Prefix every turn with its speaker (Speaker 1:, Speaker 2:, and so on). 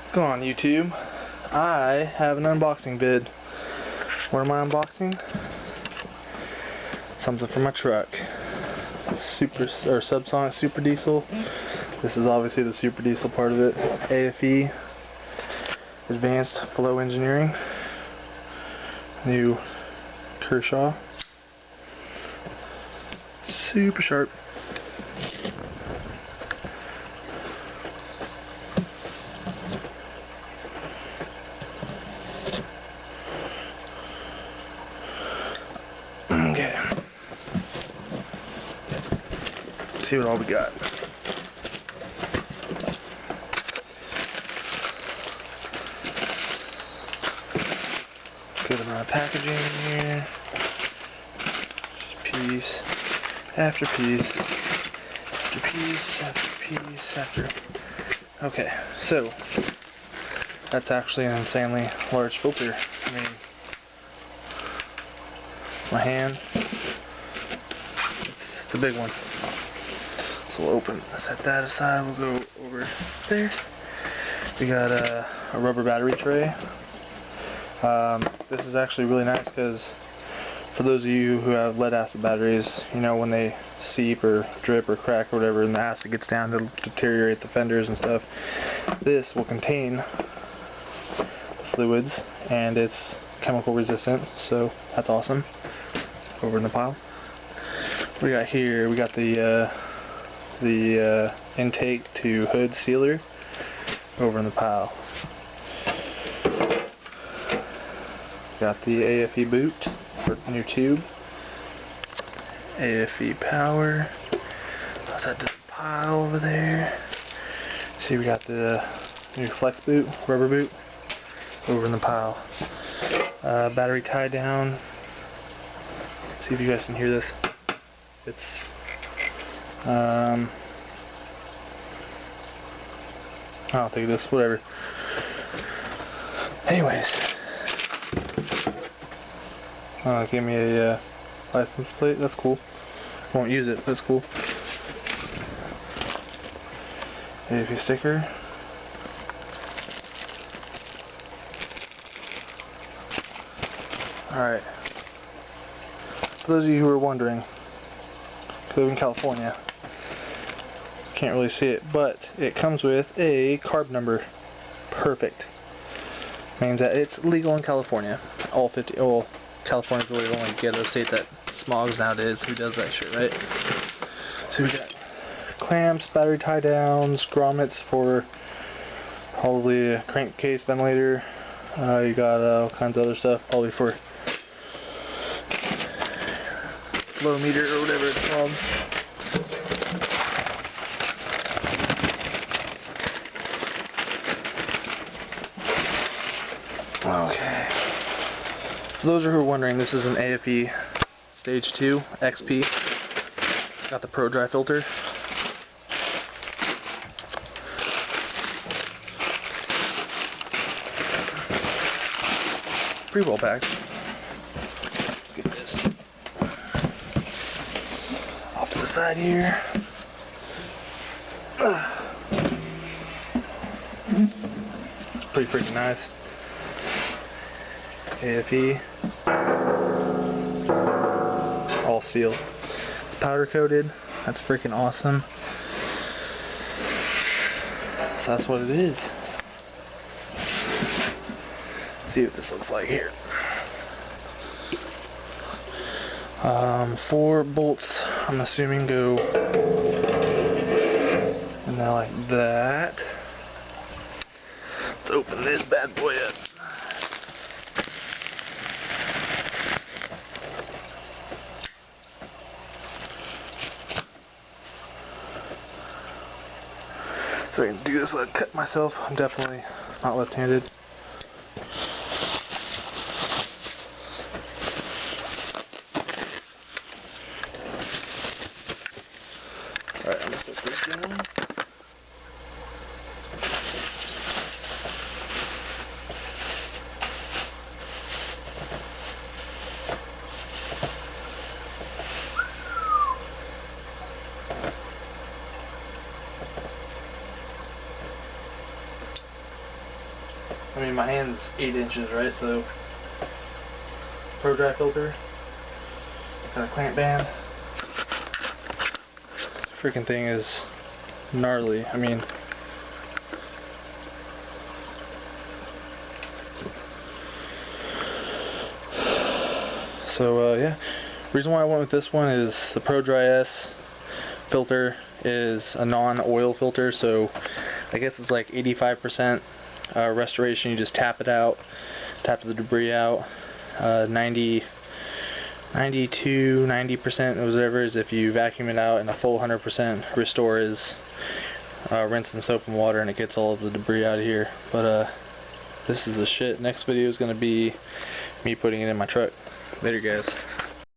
Speaker 1: What's going on, YouTube? I have an unboxing vid. What am I unboxing? Something for my truck. Subsonic super diesel. This is obviously the super diesel part of it. AFE Advanced Flow Engineering. New Kershaw. Super sharp. Okay. Let's see what all we got. Good amount of packaging in here. Just piece after piece after piece after piece after. Okay, so that's actually an insanely large filter. I mean, my hand, it's a big one. So we'll set that aside. We'll go over there. We got a rubber battery tray. This is actually really nice because for those of you who have lead acid batteries, you know, when they seep or drip or crack or whatever and the acid gets down, to deteriorate the fenders and stuff. This will contain the fluids and it's chemical resistant, so that's awesome. Over in the pile. What we got here? We got the intake to hood sealer over in the pile. Got the AFE boot for new tube. AFE power. How's that the pile over there? See, we got the new flex boot, rubber boot, over in the pile. Battery tie down. Let's see if you guys can hear this. It's I don't think it is. Whatever. Anyways. Give me a license plate. That's cool. Won't use it, but it's cool. AFE sticker. Alright. For those of you who are wondering, I live in California. Can't really see it, but it comes with a carb number. Perfect. Means that it's legal in California. All 50. Well, California's really the only ghetto state that smogs nowadays. Who does that shit, right? So we got clamps, battery tie downs, grommets for probably a crankcase ventilator. You got all kinds of other stuff, probably for flow meter or whatever it's called. Okay. For those who are wondering, this is an AFE Stage 2 XP. Got the Pro Dry filter. Pretty well packed. Let's get this off to the side here. It's pretty freaking nice. AFE, all sealed. It's powder coated. That's freaking awesome. So that's what it is. Let's see what this looks like here. 4 bolts, I'm assuming, go in there like that. Let's open this bad boy up. So I can do this without cutting myself. I'm definitely not left-handed. Alright, I'm gonna set this down. I mean, my hand's 8 inches, right? So, Pro Dry filter. Got a clamp band. Freaking thing is gnarly. I mean, so yeah. Reason why I went with this one is the Pro Dry S filter is a non-oil filter, so I guess it's like 85% restoration. You just tap it out, tap the debris out. 90% or whatever is if you vacuum it out, and a full 100% restore is rinse in soap and water, and it gets all of the debris out of here. But this is the shit. Next video is going to be me putting it in my truck. Later, guys.